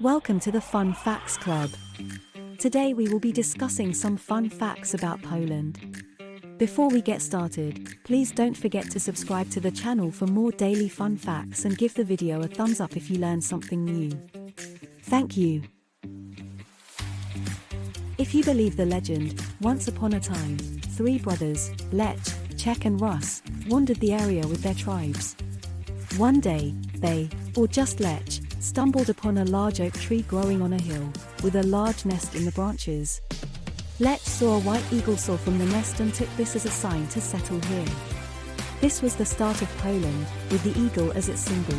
Welcome to the Fun Facts Club. Today we will be discussing some fun facts about Poland. Before we get started, please don't forget to subscribe to the channel for more daily fun facts and give the video a thumbs up if you learned something new. Thank you. If you believe the legend, once upon a time, three brothers, Lech, Czech and Rus, wandered the area with their tribes. One day, they, or just Lech, stumbled upon a large oak tree growing on a hill, with a large nest in the branches. Lech saw a white eagle soar from the nest and took this as a sign to settle here. This was the start of Poland, with the eagle as its symbol.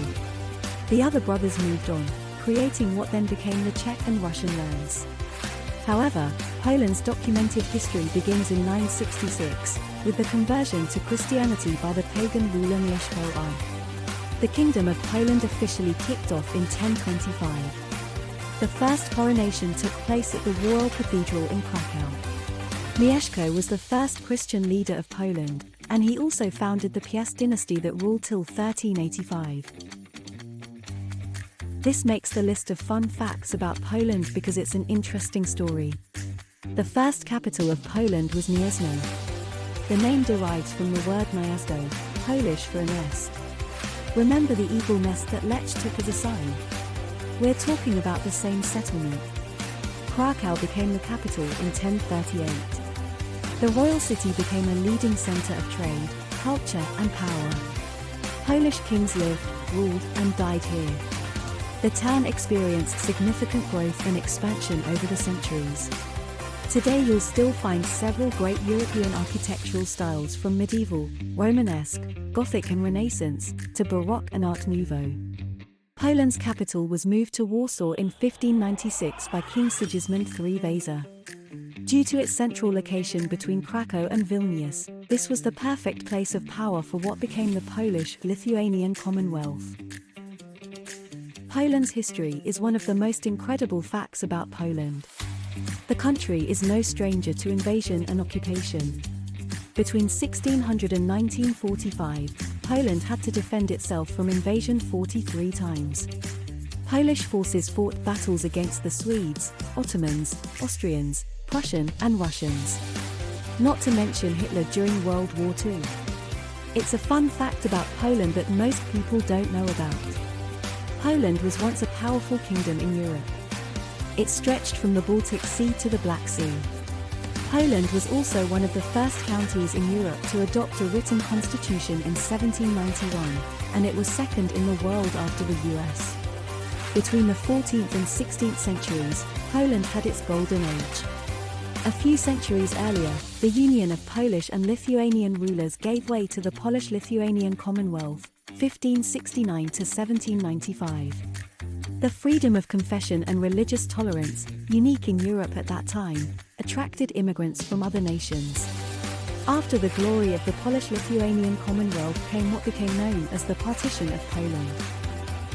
The other brothers moved on, creating what then became the Czech and Russian lands. However, Poland's documented history begins in 966, with the conversion to Christianity by the pagan ruler Mieszko I. The Kingdom of Poland officially kicked off in 1025. The first coronation took place at the Royal Cathedral in Krakow. Mieszko was the first Christian leader of Poland, and he also founded the Piast dynasty that ruled till 1385. This makes the list of fun facts about Poland because it's an interesting story. The first capital of Poland was Gniezno. The name derives from the word gniazdo, Polish for a nest. Remember the eagle nest that Lech took as a sign? We're talking about the same settlement. Krakow became the capital in 1038. The royal city became a leading center of trade, culture and power. Polish kings lived, ruled and died here. The town experienced significant growth and expansion over the centuries. Today you'll still find several great European architectural styles from medieval, Romanesque, Gothic and Renaissance, to Baroque and Art Nouveau. Poland's capital was moved to Warsaw in 1596 by King Sigismund III Vasa. Due to its central location between Krakow and Vilnius, this was the perfect place of power for what became the Polish-Lithuanian Commonwealth. Poland's history is one of the most incredible facts about Poland. The country is no stranger to invasion and occupation. Between 1600 and 1945, Poland had to defend itself from invasion 43 times. Polish forces fought battles against the Swedes, Ottomans, Austrians, Prussian and Russians. Not to mention Hitler during World War II. It's a fun fact about Poland that most people don't know about. Poland was once a powerful kingdom in Europe. It stretched from the Baltic Sea to the Black Sea. Poland was also one of the first counties in Europe to adopt a written constitution in 1791, and it was second in the world after the US. Between the 14th and 16th centuries, Poland had its golden age. A few centuries earlier, the union of Polish and Lithuanian rulers gave way to the Polish-Lithuanian Commonwealth, 1569 to 1795. The freedom of confession and religious tolerance, unique in Europe at that time, attracted immigrants from other nations. After the glory of the Polish-Lithuanian Commonwealth came what became known as the Partition of Poland.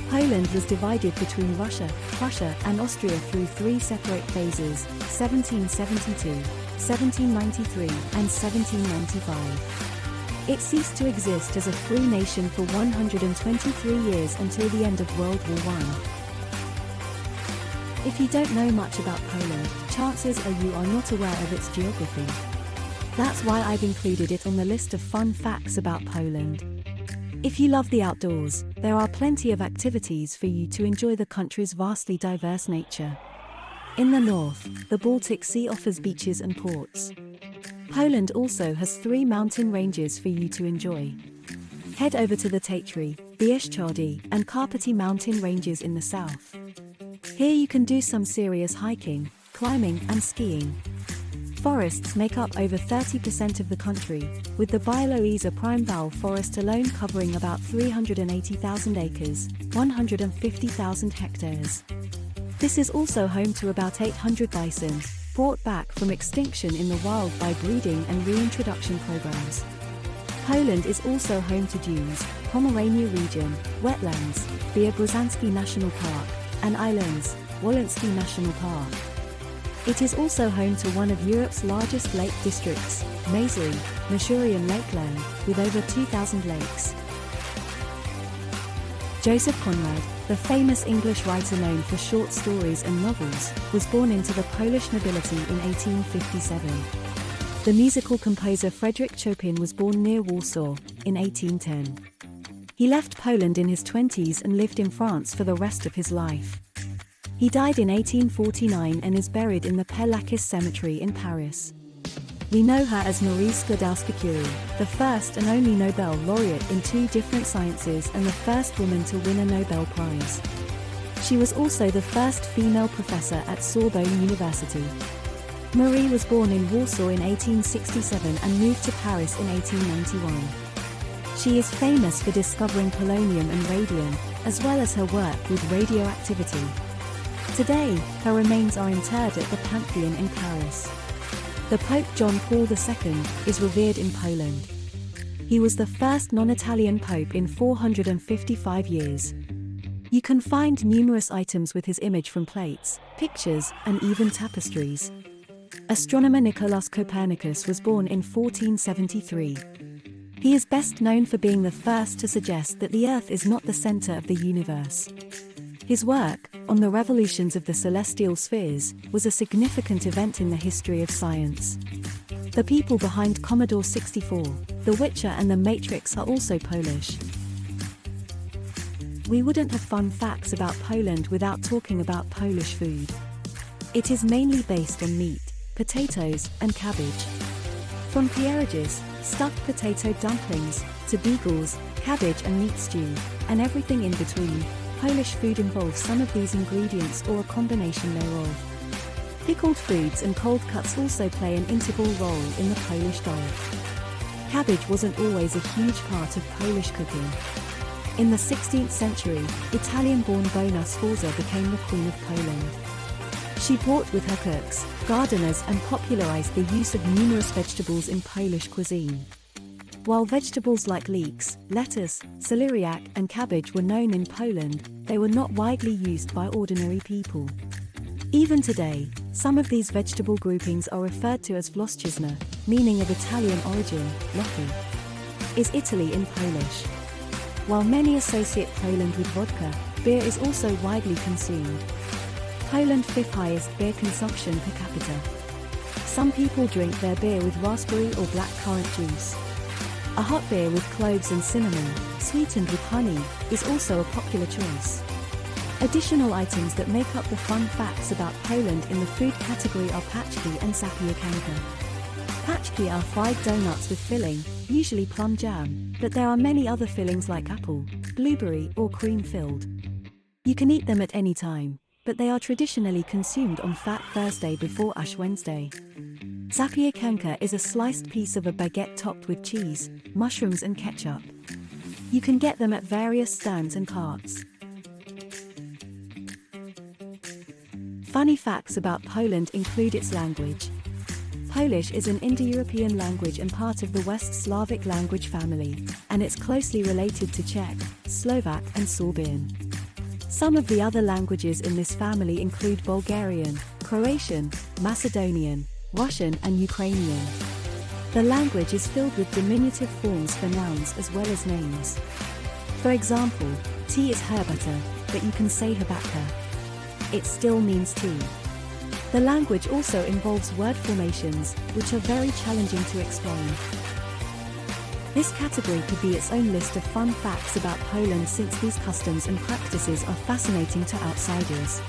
Poland was divided between Russia, Prussia and Austria through three separate phases, 1772, 1793 and 1795. It ceased to exist as a free nation for 123 years until the end of World War I. If you don't know much about Poland, chances are you are not aware of its geography. That's why I've included it on the list of fun facts about Poland. If you love the outdoors, there are plenty of activities for you to enjoy the country's vastly diverse nature. In the north, the Baltic Sea offers beaches and ports. Poland also has three mountain ranges for you to enjoy. Head over to the Tatry, Bieszczady, and Karpaty mountain ranges in the south. Here you can do some serious hiking, climbing and skiing. Forests make up over 30% of the country, with the Białowieża Primebowl forest alone covering about 380,000 acres, 150,000 hectares. This is also home to about 800 bison, brought back from extinction in the wild by breeding and reintroduction programs. Poland is also home to dunes, Pomerania region, wetlands, Białobrzegi National Park, and islands, Wołyński National Park. It is also home to one of Europe's largest lake districts, Mazury, Masurian Lakeland, with over 2,000 lakes. Joseph Conrad, the famous English writer known for short stories and novels, was born into the Polish nobility in 1857. The musical composer Frédéric Chopin was born near Warsaw in 1810. He left Poland in his 20s and lived in France for the rest of his life. He died in 1849 and is buried in the Père Lachaise Cemetery in Paris. We know her as Marie Sklodowska-Curie, the first and only Nobel laureate in 2 different sciences and the first woman to win a Nobel Prize. She was also the first female professor at Sorbonne University. Marie was born in Warsaw in 1867 and moved to Paris in 1891. She is famous for discovering polonium and radium, as well as her work with radioactivity. Today, her remains are interred at the Pantheon in Paris. The Pope John Paul II is revered in Poland. He was the first non-Italian pope in 455 years. You can find numerous items with his image from plates, pictures, and even tapestries. Astronomer Nicolaus Copernicus was born in 1473. He is best known for being the first to suggest that the Earth is not the center of the universe. His work, on the revolutions of the celestial spheres, was a significant event in the history of science. The people behind Commodore 64, The Witcher and The Matrix are also Polish. We wouldn't have fun facts about Poland without talking about Polish food. It is mainly based on meat, potatoes, and cabbage. From pierogies, stuffed potato dumplings, to bagels, cabbage and meat stew, and everything in between, Polish food involves some of these ingredients or a combination thereof. Pickled foods and cold cuts also play an integral role in the Polish diet. Cabbage wasn't always a huge part of Polish cooking. In the 16th century, Italian-born Bona Sforza became the Queen of Poland. She brought with her cooks, gardeners and popularized the use of numerous vegetables in Polish cuisine. While vegetables like leeks, lettuce, celeriac and cabbage were known in Poland, they were not widely used by ordinary people. Even today, some of these vegetable groupings are referred to as włoszczyzna, meaning of Italian origin, lochy. Is Italy in Polish? While many associate Poland with vodka, beer is also widely consumed. Poland 5th highest beer consumption per capita. Some people drink their beer with raspberry or blackcurrant juice. A hot beer with cloves and cinnamon, sweetened with honey, is also a popular choice. Additional items that make up the fun facts about Poland in the food category are paczki and zapiekanka. Paczki are fried donuts with filling, usually plum jam, but there are many other fillings like apple, blueberry or cream filled. You can eat them at any time, but they are traditionally consumed on Fat Thursday before Ash Wednesday. Zapiekanka is a sliced piece of a baguette topped with cheese, mushrooms and ketchup. You can get them at various stands and carts. Funny facts about Poland include its language. Polish is an Indo-European language and part of the West Slavic language family, and it's closely related to Czech, Slovak and Sorbian. Some of the other languages in this family include Bulgarian, Croatian, Macedonian, Russian and Ukrainian. The language is filled with diminutive forms for nouns as well as names. For example, tea is herbata, but you can say herbata. It still means tea. The language also involves word formations, which are very challenging to explain. This category could be its own list of fun facts about Poland since these customs and practices are fascinating to outsiders.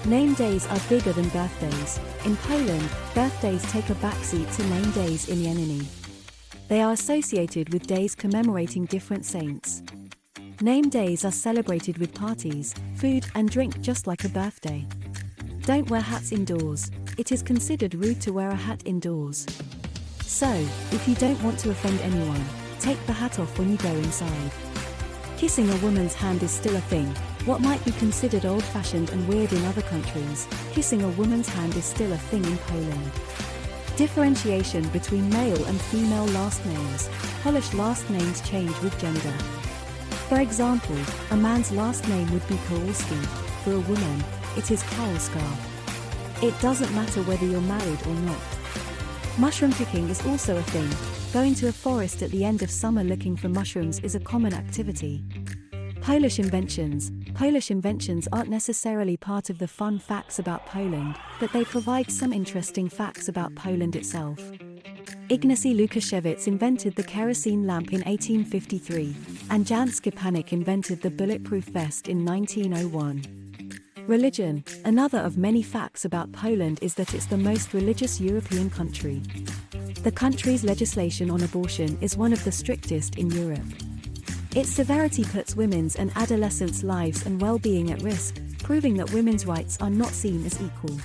Name days are bigger than birthdays. In Poland, birthdays take a backseat to name days imieniny. They are associated with days commemorating different saints. Name days are celebrated with parties, food and drink just like a birthday. Don't wear hats indoors. It is considered rude to wear a hat indoors. So, if you don't want to offend anyone, take the hat off when you go inside. Kissing a woman's hand is still a thing. What might be considered old-fashioned and weird in other countries, kissing a woman's hand is still a thing in Poland. Differentiation between male and female last names. Polish last names change with gender. For example, a man's last name would be Kowalski. For a woman, it is Kowalska. It doesn't matter whether you're married or not. Mushroom picking is also a thing. Going to a forest at the end of summer looking for mushrooms is a common activity. Polish inventions. Polish inventions aren't necessarily part of the fun facts about Poland, but they provide some interesting facts about Poland itself. Ignacy Lukasiewicz invented the kerosene lamp in 1853, and Jan Szczepanik invented the bulletproof vest in 1901. Religion. Another of many facts about Poland is that it's the most religious European country. The country's legislation on abortion is one of the strictest in Europe. Its severity puts women's and adolescents' lives and well-being at risk, proving that women's rights are not seen as equal.